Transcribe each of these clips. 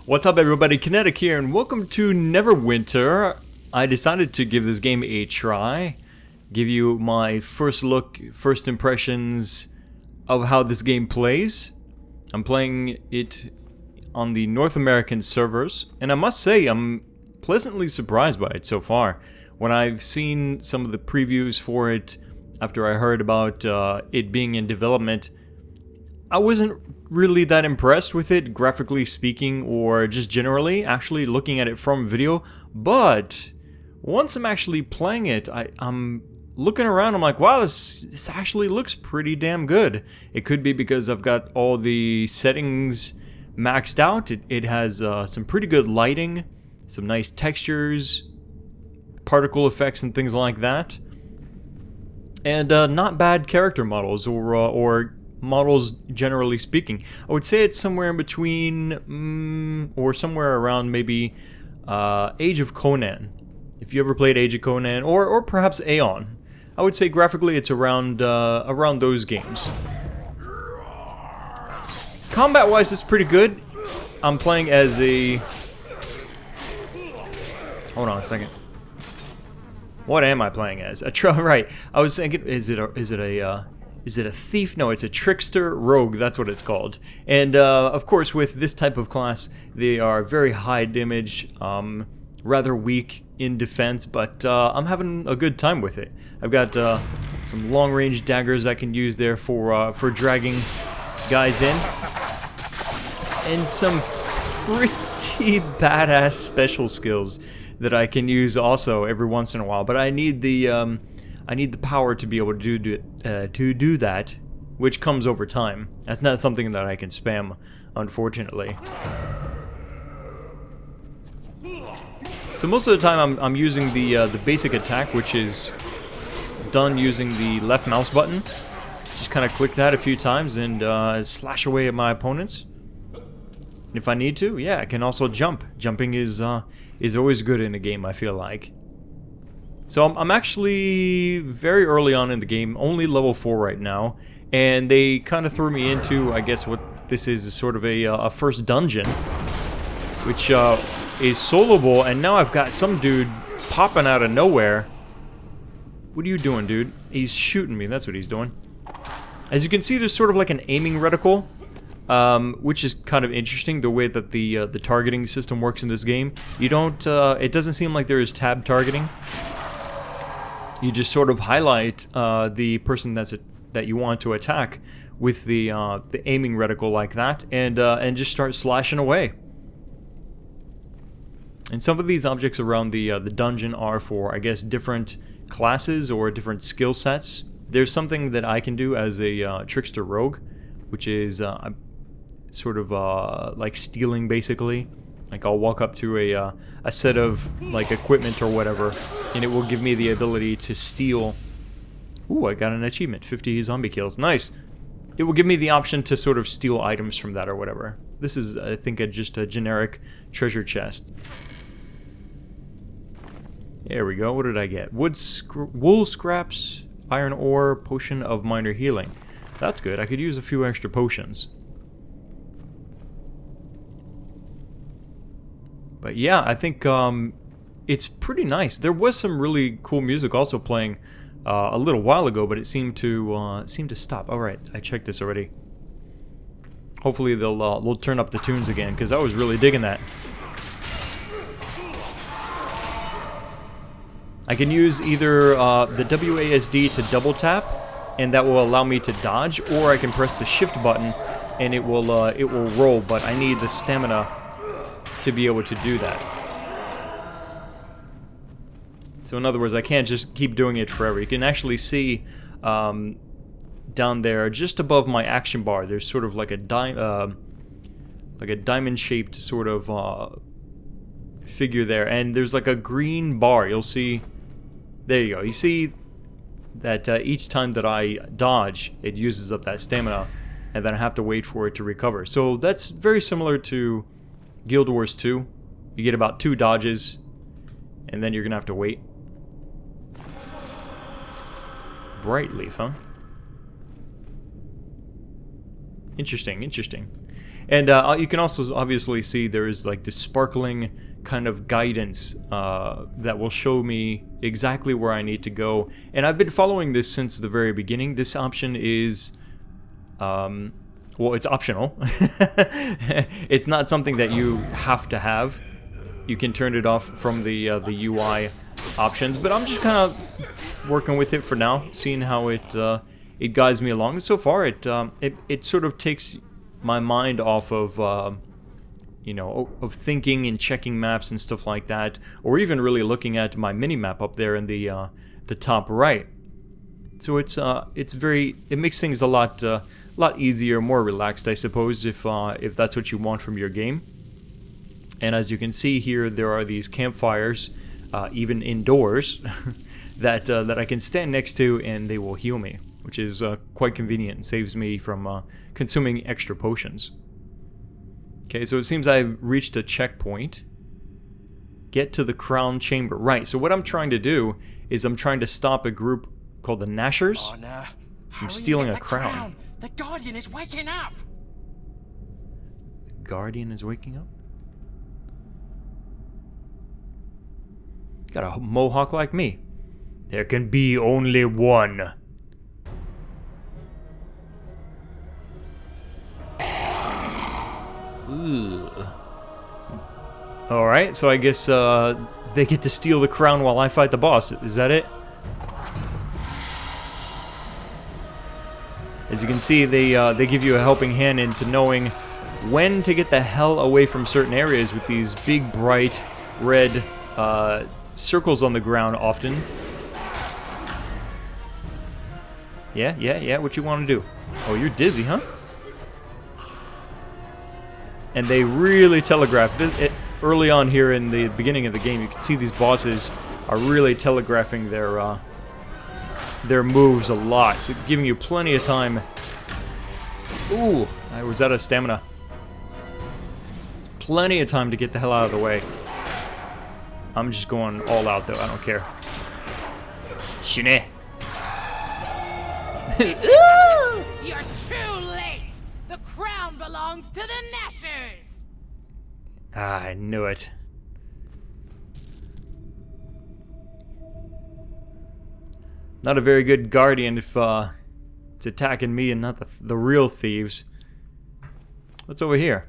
What's up everybody, Kinetic here and welcome to Neverwinter. I decided to give this game a try, give you my first look, first impressions of how this game plays. I'm playing it on the North American servers, and I must say I'm pleasantly surprised by it so far. When I've seen some of the previews for it, after I heard about it being in development, I wasn't really that impressed with it, graphically speaking, or just generally, actually looking at it from video. But once I'm actually playing it, I'm looking around, I'm like, wow, this actually looks pretty damn good. It could be because I've got all the settings maxed out. It has some pretty good lighting, some nice textures, particle effects and things like that. And not bad character models or models generally speaking. I would say it's somewhere in between, or somewhere around maybe Age of Conan. If you ever played Age of Conan, or perhaps Aeon, I would say graphically it's around those games. Combat-wise, it's pretty good. I'm playing as a... Hold on a second. What am I playing as? Right. I was thinking, is it a thief? No, it's a trickster rogue. That's what it's called. And of course, with this type of class, they are very high damage, rather weak in defense, but I'm having a good time with it. I've got some long-range daggers I can use there for dragging guys in, and some pretty badass special skills that I can use also every once in a while. But I need the power to be able to do that, which comes over time. That's not something that I can spam, unfortunately. So most of the time I'm using the basic attack, which is done using the left mouse button. Just kind of click that a few times and slash away at my opponents. And if I need to, yeah, I can also jump. Jumping is always good in a game, I feel like. So I'm actually very early on in the game, only level 4 right now, and they kind of threw me into, I guess what this is sort of a first dungeon, which is soloable, and now I've got some dude popping out of nowhere. What are you doing, dude? He's shooting me, that's what he's doing. As you can see, there's sort of like an aiming reticle, which is kind of interesting, the way that the targeting system works in this game. You don't, it doesn't seem like there is tab targeting. You just sort of highlight the person that you want to attack with the aiming reticle like that, and just start slashing away. And some of these objects around the dungeon are for, I guess, different classes or different skill sets. There's something that I can do as a trickster rogue, which is sort of like stealing, basically. Like, I'll walk up to a set of, like, equipment or whatever, and it will give me the ability to steal... Ooh, I got an achievement, 50 zombie kills, nice! It will give me the option to sort of steal items from that or whatever. This is, I think, just a generic treasure chest. There we go, what did I get? Wool scraps, iron ore, potion of minor healing. That's good, I could use a few extra potions. But yeah, I think it's pretty nice. There was some really cool music also playing a little while ago, but it seemed to stop. All right, I checked this already. Hopefully they'll turn up the tunes again, because I was really digging that. I can use either the WASD to double tap, and that will allow me to dodge, or I can press the shift button and it will roll. But I need the stamina to be able to do that. So in other words, I can't just keep doing it forever. You can actually see down there, just above my action bar, there's sort of like a diamond-shaped sort of figure there, and there's like a green bar. You'll see. There you go. You see that each time that I dodge, it uses up that stamina, and then I have to wait for it to recover. So that's very similar to Guild Wars 2. You get about 2 dodges, and then you're gonna have to wait. Bright leaf, huh? Interesting, interesting. And you can also obviously see there is like this sparkling kind of guidance that will show me exactly where I need to go. And I've been following this since the very beginning. This option is, well, it's optional. It's not something that you have to have. You can turn it off from the UI options, but I'm just kind of working with it for now, seeing how it guides me along. So far, it sort of takes my mind off of you know, of thinking and checking maps and stuff like that, or even really looking at my mini map up there in the top right. So it makes things a lot easier, more relaxed, I suppose, if that's what you want from your game. And as you can see here, there are these campfires, even indoors, that I can stand next to, and they will heal me, which is quite convenient and saves me from consuming extra potions. Okay, so it seems I've reached a checkpoint. Get to the crown chamber. Right, so what I'm trying to do is I'm trying to stop a group called the Nashers from stealing a crown. The Guardian is waking up! The Guardian is waking up? Got a mohawk like me. There can be only one. Alright, so I guess they get to steal the crown while I fight the boss. Is that it? As you can see, they give you a helping hand into knowing when to get the hell away from certain areas with these big, bright, red circles on the ground often. Yeah, what you want to do? Oh, you're dizzy, huh? And they really telegraph it early on here in the beginning of the game. You can see these bosses are really telegraphing their moves a lot, so giving you plenty of time. Ooh, I was out of stamina. Plenty of time to get the hell out of the way. I'm just going all out though, I don't care. Shine. Ooh, you're too late! The crown belongs to the Nashers! Ah, I knew it. Not a very good guardian if it's attacking me and not the real thieves. What's over here?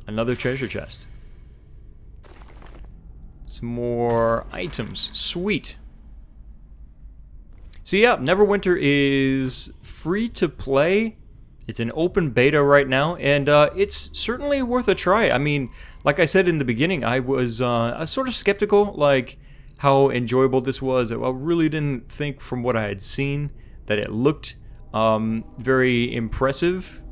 Another treasure chest. Some more items. Sweet. So yeah, Neverwinter is free to play. It's an open beta right now, and it's certainly worth a try. I mean, like I said in the beginning, I was sort of skeptical, like how enjoyable this was. I really didn't think from what I had seen that it looked very impressive.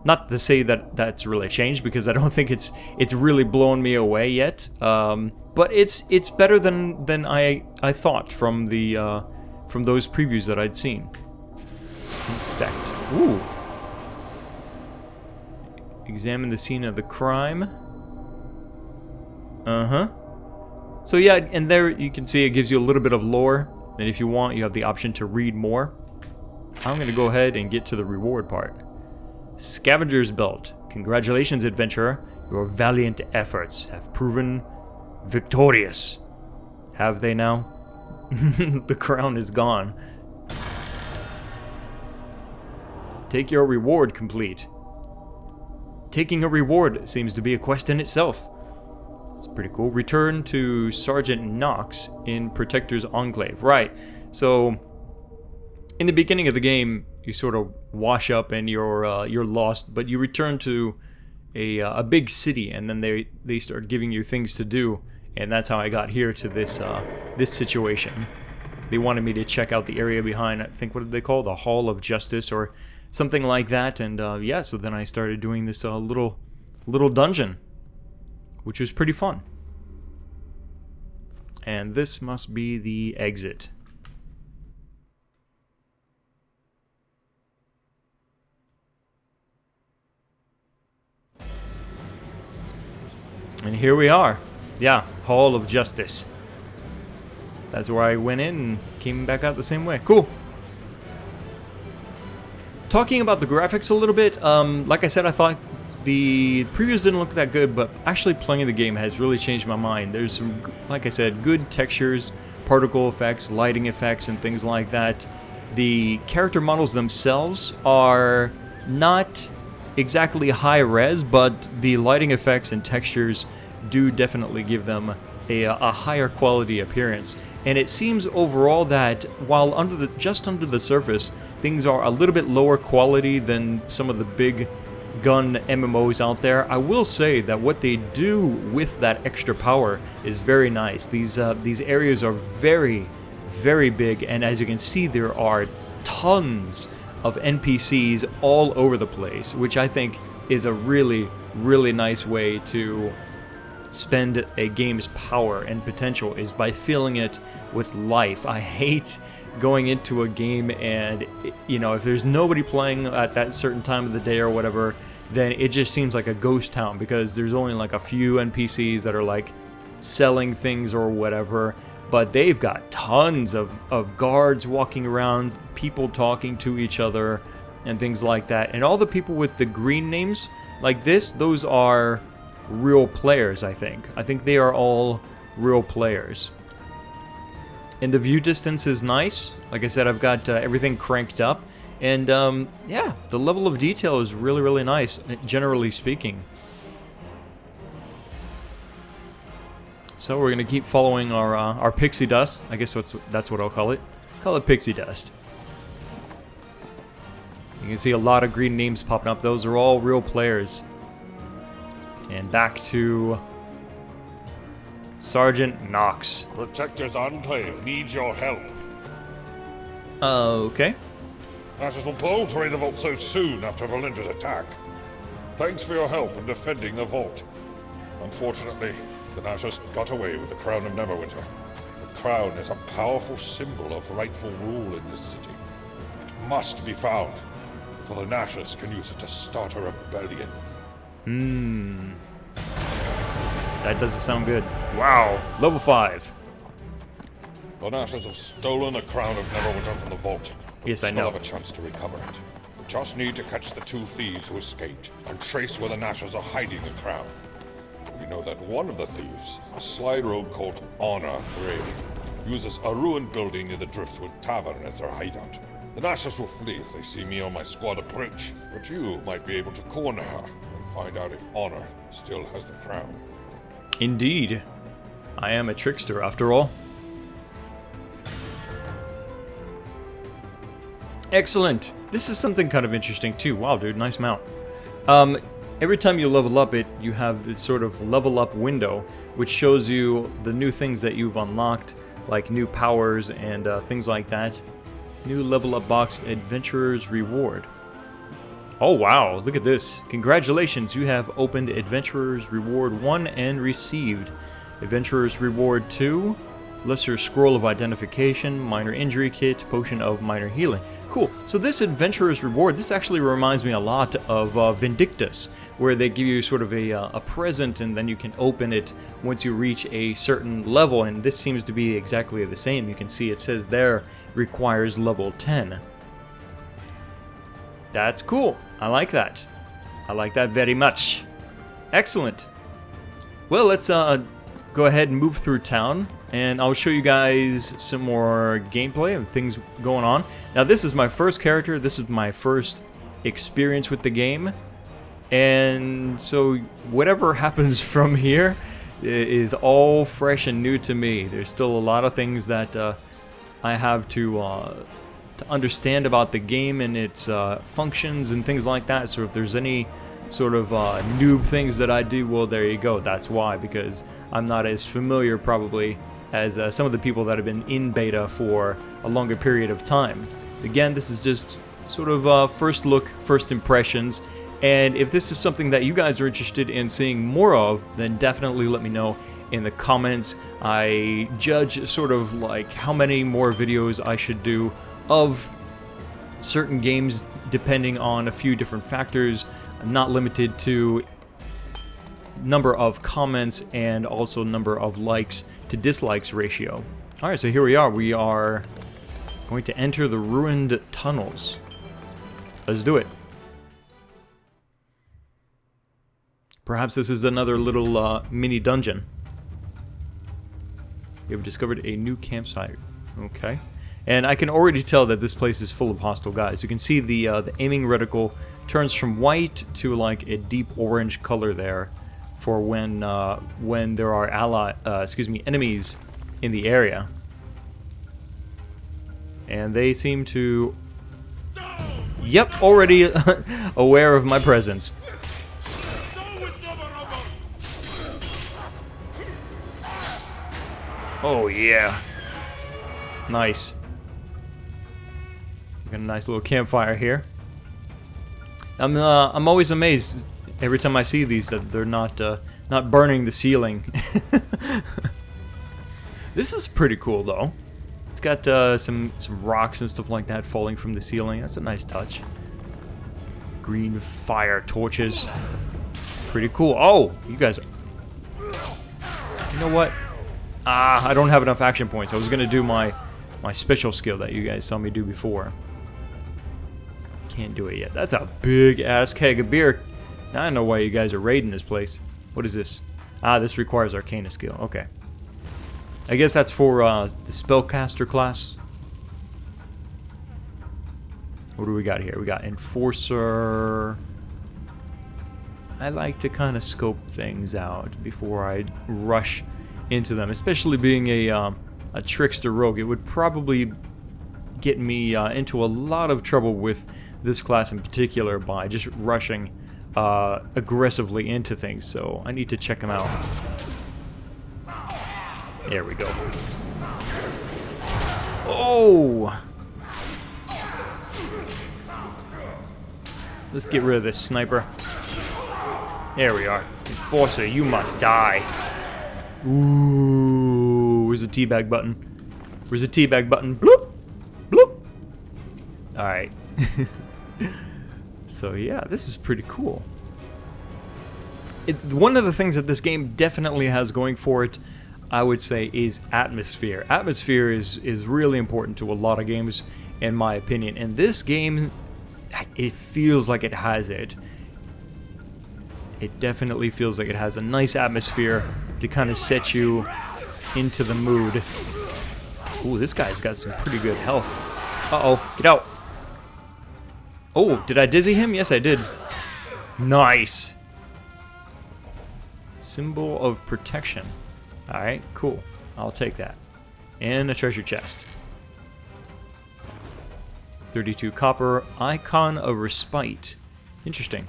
Not to say that that's really changed, because I don't think it's really blown me away yet. But it's better than I thought from those previews that I'd seen. Inspect. Ooh. Examine the scene of the crime. So yeah, and there you can see it gives you a little bit of lore, and if you want, you have the option to read more. I'm gonna go ahead and get to the reward part. Scavenger's Belt. Congratulations, adventurer. Your valiant efforts have proven victorious. Have they now? The crown is gone. Take your reward complete. Taking a reward seems to be a quest in itself. That's pretty cool. Return to Sergeant Knox in Protector's Enclave. Right, so in the beginning of the game, you sort of wash up and you're lost, but you return to a big city, and then they start giving you things to do, and that's how I got here to this situation. They wanted me to check out the area behind, I think, what did they call it? The Hall of Justice or something like that, and yeah, so then I started doing this little dungeon, which was pretty fun. And this must be the exit. And here we are. Yeah, Hall of Justice. That's where I went in and came back out the same way. Cool. talking about the graphics a little bit, like I said, I thought the previews didn't look that good, but actually playing the game has really changed my mind. There's some, like I said, good textures, particle effects, lighting effects, and things like that. The character models themselves are not exactly high res, but the lighting effects and textures do definitely give them a higher quality appearance. And it seems overall that while just under the surface, things are a little bit lower quality than some of the big gun MMOs out there. I will say that what they do with that extra power is very nice. These areas are very, very big, and as you can see, there are tons of NPCs all over the place, which I think is a really, really nice way to spend a game's power and potential, is by filling it with life. I hate going into a game and, you know, if there's nobody playing at that certain time of the day or whatever, then it just seems like a ghost town because there's only like a few NPCs that are like selling things or whatever, but they've got tons of guards walking around, people talking to each other and things like that. And all the people with the green names like this, those are real players, I think. I think they are all real players. And the view distance is nice. Like I said, I've got everything cranked up. And yeah, the level of detail is really, really nice, generally speaking. So we're going to keep following our pixie dust. I guess that's what I'll call it. Call it pixie dust. You can see a lot of green names popping up. Those are all real players. And back to Sergeant Knox. Protector's Enclave needs your help. Okay. Ashes will pull to raid the vault so soon after Valendra's attack. Thanks for your help in defending the vault. Unfortunately, the Nashers got away with the Crown of Neverwinter. The Crown is a powerful symbol of rightful rule in this city. It must be found, for the Nashers can use it to start a rebellion. That doesn't sound good. Wow. Level 5. The Nashers have stolen the Crown of Neverwinter from the vault. Yes, I Still know. have a chance to recover it. We just need to catch the 2 thieves who escaped and trace where the Nashers are hiding the crown. We know that one of the thieves, a sly rogue called Honor Gray, uses a ruined building near the Driftwood Tavern as their hideout. The Nashers will flee if they see me or my squad approach, but you might be able to corner her and find out if Honor still has the crown. Indeed. I am a trickster, after all. Excellent. This is something kind of interesting, too. Wow, dude, nice mount. Every time you level up you have this sort of level up window, which shows you the new things that you've unlocked, like new powers and things like that. New level up box, Adventurer's Reward. Oh wow, look at this. Congratulations, you have opened Adventurer's Reward 1 and received Adventurer's Reward 2, Lesser Scroll of Identification, Minor Injury Kit, Potion of Minor Healing. Cool, so this Adventurer's Reward, this actually reminds me a lot of Vindictus, where they give you sort of a present and then you can open it once you reach a certain level, and this seems to be exactly the same. You can see it says there, requires level 10. That's cool. I like that. I like that very much. Excellent. Well, let's go ahead and move through town, and I'll show you guys some more gameplay and things going on. Now, this is my first character. This is my first experience with the game, and so whatever happens from here is all fresh and new to me. There's still a lot of things that I have to understand about the game and its functions and things like that. So if there's any sort of noob things that I do, well, there you go. That's why, because I'm not as familiar probably as some of the people that have been in beta for a longer period of time. Again, this is just sort of first look, first impressions, and if this is something that you guys are interested in seeing more of, then definitely let me know in the comments. I judge sort of like how many more videos I should do of certain games depending on a few different factors. I'm not limited to number of comments and also number of likes to dislikes ratio. Alright, so here we are. We are going to enter the ruined tunnels. Let's do it. Perhaps this is another little mini dungeon. We have discovered a new campsite. Okay. And I can already tell that this place is full of hostile guys. You can see the aiming reticle turns from white to like a deep orange color there for when there are enemies in the area. And they seem to... Yep, already aware of my presence. Oh yeah. Nice. We got a nice little campfire here. I'm always amazed every time I see these that they're not burning the ceiling. This is pretty cool though. It's got some rocks and stuff like that falling from the ceiling. That's a nice touch. Green fire torches. Pretty cool. Oh, you guys. You know what? I don't have enough action points. I was gonna do my special skill that you guys saw me do before. Can't do it yet. That's a big ass keg of beer. Now I know why you guys are raiding this place. What is this? This requires Arcana skill. Okay. I guess that's for the spellcaster class. What do we got here? We got Enforcer. I like to kind of scope things out before I rush into them, especially being a Trickster rogue. It would probably get me into a lot of trouble with this class in particular by just rushing aggressively into things, so I need to check them out. There we go. Oh! Let's get rid of this sniper. There we are. Enforcer, you must die. Ooh, where's the teabag button? Where's the teabag button? Bloop! Bloop! Alright. So yeah, this is pretty cool. One of the things that this game definitely has going for it, I would say, is atmosphere. Atmosphere is really important to a lot of games, in my opinion. And this game, it feels like it has it. It definitely feels like it has a nice atmosphere to kind of set you into the mood. Ooh, this guy's got some pretty good health. Uh-oh, get out. Oh, did I dizzy him? Yes, I did. Nice. Symbol of protection. Alright, cool. I'll take that. And a treasure chest. 32 copper. Icon of respite. Interesting.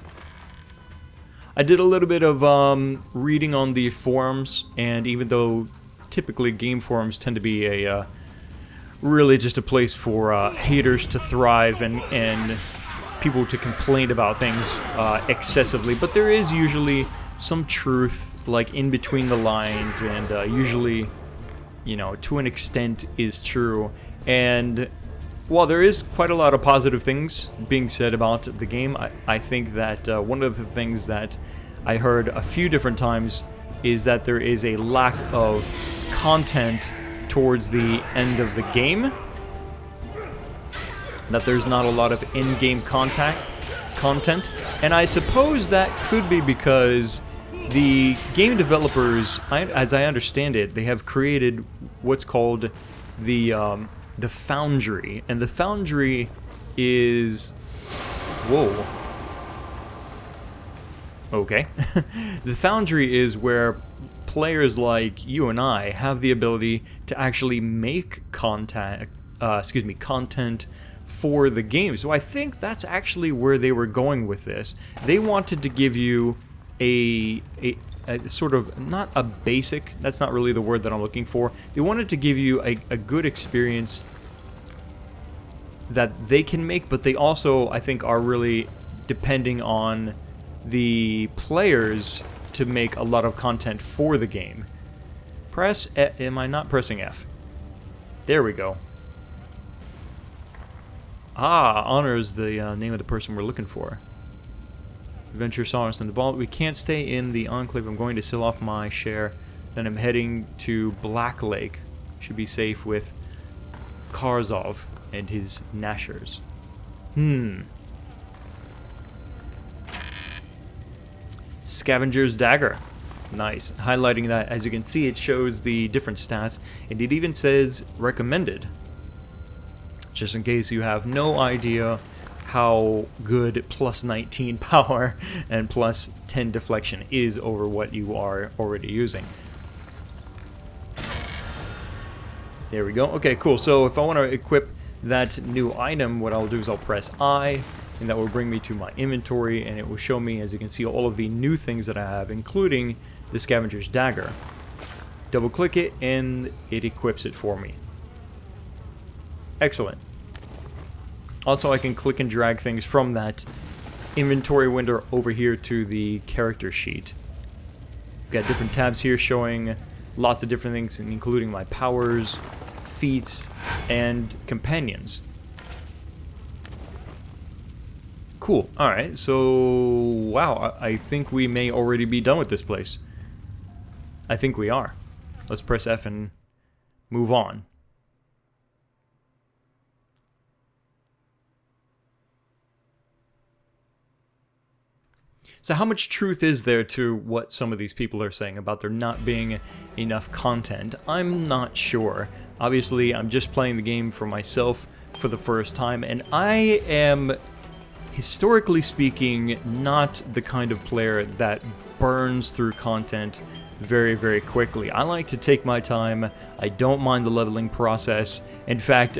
I did a little bit of reading on the forums, and even though typically game forums tend to be a really just a place for haters to thrive and people to complain about things excessively, but there is usually some truth like in between the lines, and usually, you know, to an extent is true. And while there is quite a lot of positive things being said about the game, I think that one of the things that I heard a few different times is that there is a lack of content towards the end of the game. That there's not a lot of in-game content. And I suppose that could be because the game developers, as I understand it, they have created what's called the Foundry, and the Foundry is... Whoa. Okay. The Foundry is where players like you and I have the ability to actually make content for the game. So I think that's actually where they were going with this. They wanted to give you a sort of, not a basic, that's not really the word that I'm looking for. They wanted to give you a good experience that they can make, but they also, I think, are really depending on the players to make a lot of content for the game. Press F. Am I not pressing F? There we go. Honor is the name of the person we're looking for. Adventure saw us in the vault. We can't stay in the Enclave. I'm going to sell off my share. Then I'm heading to Black Lake. Should be safe with Karzov and his Nashers. Scavenger's Dagger. Nice. Highlighting that, as you can see, it shows the different stats, and it even says recommended. Just in case you have no idea how good plus 19 power and plus 10 deflection is over what you are already using. There we go. Okay, cool. So if I want to equip that new item, what I'll do is I'll press I, and that will bring me to my inventory, and it will show me, as you can see, all of the new things that I have, including the Scavenger's Dagger. Double click it, and it equips it for me. Excellent. Also, I can click and drag things from that inventory window over here to the character sheet. Got different tabs here showing lots of different things, including my powers, feats, and companions. Cool. Alright, so wow, I think we may already be done with this place. I think we are. Let's press F and move on. So how much truth is there to what some of these people are saying about there not being enough content? I'm not sure. Obviously, I'm just playing the game for myself for the first time, and I am, historically speaking, not the kind of player that burns through content very, very quickly. I like to take my time. I don't mind the leveling process. In fact,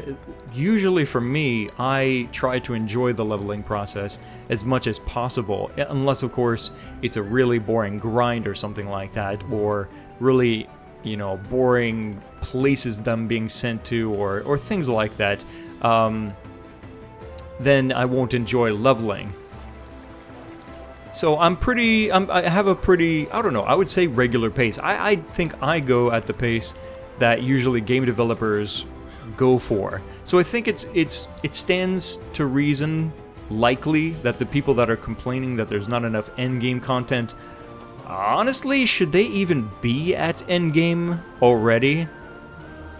usually for me, I try to enjoy the leveling process as much as possible, unless, of course, it's a really boring grind or something like that, or really, you know, boring places them being sent to, or things like that. Then I won't enjoy leveling. So I have a pretty, I don't know, I would say regular pace. I think I go at the pace that usually game developers go for. So I think it stands to reason, likely, that the people that are complaining that there's not enough endgame content, honestly, should they even be at endgame already?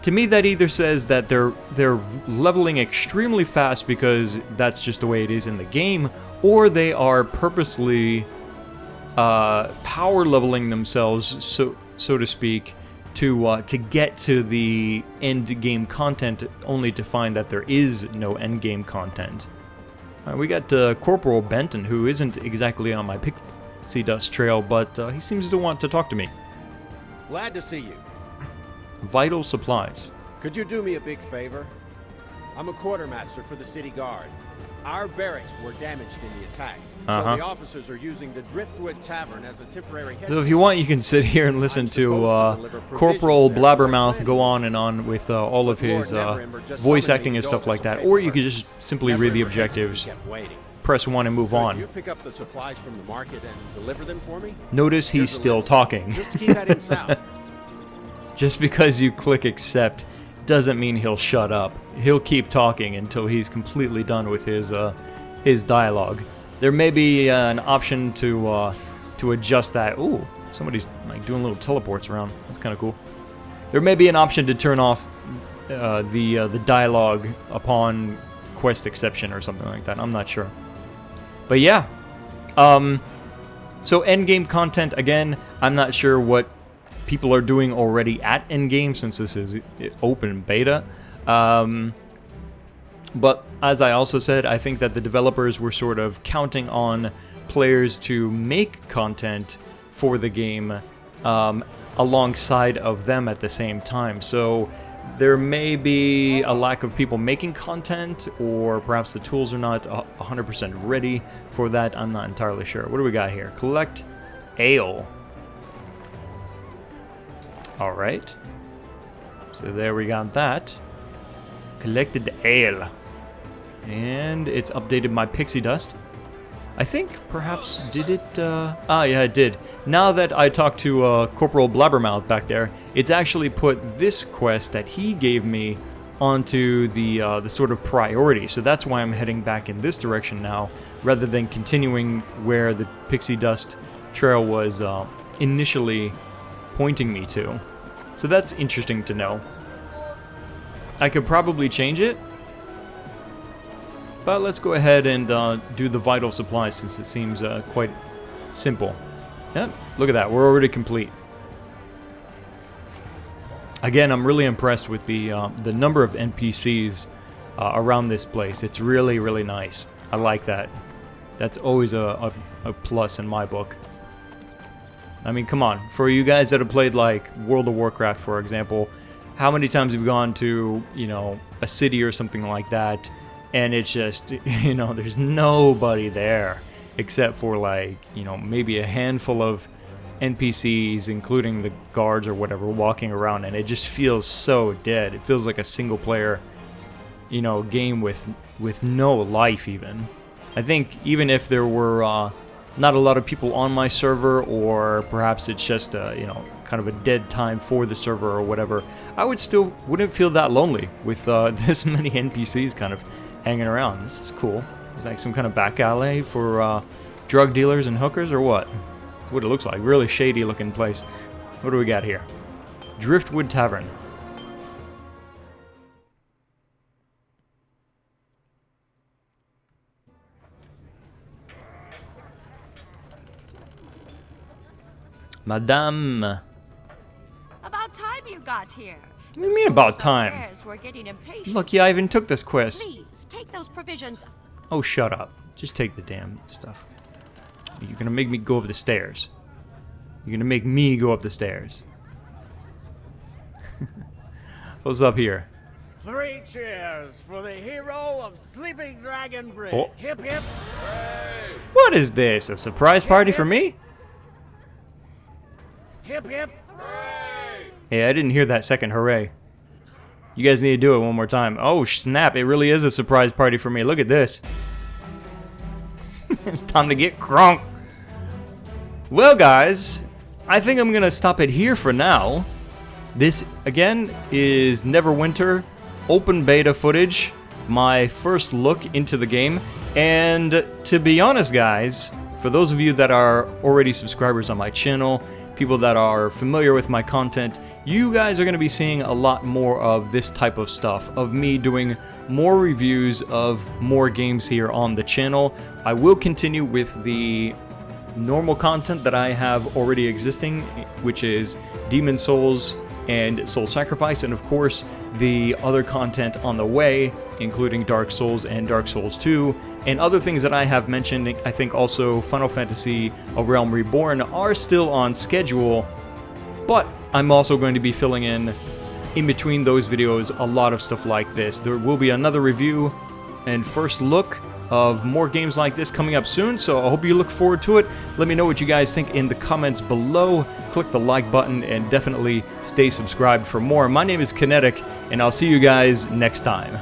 To me, that either says that they're leveling extremely fast because that's just the way it is in the game, or they are purposely power leveling themselves, so to speak, to get to the end game content, only to find that there is no end game content. We got Corporal Benton, who isn't exactly on my pixie dust trail, but he seems to want to talk to me. Glad to see you. Vital supplies. Could you do me a big favor? I'm a quartermaster for the city guard. Our barracks were damaged in the attack, so the officers are using the Driftwood Tavern as a temporary headquarters. So if you want, you can sit here and listen to Corporal Blabbermouth go on and on with all of his voice acting and stuff like that, or you could just simply read the objectives, press 1 and move on. You pick up the supplies from the market and deliver them for me? Notice he's still talking. Just keep heading south. Just because you click accept doesn't mean he'll shut up. He'll keep talking until he's completely done with his dialogue. There may be an option to adjust that. Ooh, somebody's like doing little teleports around. That's kind of cool. There may be an option to turn off the dialogue upon quest exception or something like that. I'm not sure. But yeah. So endgame content, again, I'm not sure what people are doing already at endgame, since this is open beta. But as I also said, I think that the developers were sort of counting on players to make content for the game alongside of them at the same time. So there may be a lack of people making content, or perhaps the tools are not 100% ready for that. I'm not entirely sure. What do we got here? Collect ale. Alright. So there we got that. Collected ale. And it's updated my pixie dust. I think perhaps, did it? Yeah, it did. Now that I talked to Corporal Blabbermouth back there, it's actually put this quest that he gave me onto the sort of priority. So that's why I'm heading back in this direction now, rather than continuing where the pixie dust trail was initially pointing me to. So that's interesting to know. I could probably change it, but let's go ahead and do the vital supplies, since it seems quite simple. Yep, look at that. We're already complete. Again, I'm really impressed with the number of NPCs around this place. It's really, really nice. I like that. That's always a plus in my book. I mean, come on. For you guys that have played, like, World of Warcraft, for example, how many times have you gone to, you know, a city or something like that, and it's just, you know, there's nobody there except for, like, you know, maybe a handful of NPCs, including the guards or whatever, walking around, and it just feels so dead. It feels like a single-player, you know, game with no life, even. I think even if there were not a lot of people on my server, or perhaps it's just you know, kind of a dead time for the server or whatever, I wouldn't feel that lonely with this many NPCs kind of hanging around. This is cool. It's like some kind of back alley for drug dealers and hookers, or what? That's what it looks like. Really shady looking place. What do we got here? Driftwood Tavern. Madame. About time you got here. What do you mean about time? Upstairs, we're getting impatient. Look, yeah, I even took this quest. Please, take those provisions. Oh, shut up. Just take the damn stuff. You're gonna make me go up the stairs. You're gonna make me go up the stairs. What's up here? 3 cheers for the hero of Sleeping Dragon Bridge. Oh. Hip hip. What is this? A surprise party for me? Hip hip. Hey, I didn't hear that second hooray. You guys need to do it one more time. Oh, snap. It really is a surprise party for me. Look at this. It's time to get crunk. Well, guys, I think I'm going to stop it here for now. This, again, is Neverwinter open beta footage. My first look into the game. And to be honest, guys, for those of you that are already subscribers on my channel, people that are familiar with my content, you guys are going to be seeing a lot more of this type of stuff, of me doing more reviews of more games here on the channel. I will continue with the normal content that I have already existing, which is Demon Souls and Soul Sacrifice, and of course the other content on the way, including Dark Souls and Dark Souls 2, and other things that I have mentioned. I think also Final Fantasy A Realm Reborn are still on schedule, but I'm also going to be filling in between those videos a lot of stuff like this. There will be another review and first look of more games like this coming up soon, so I hope you look forward to it. Let me know what you guys think in the comments below. Click the like button and definitely stay subscribed for more. My name is Kinetic, and I'll see you guys next time.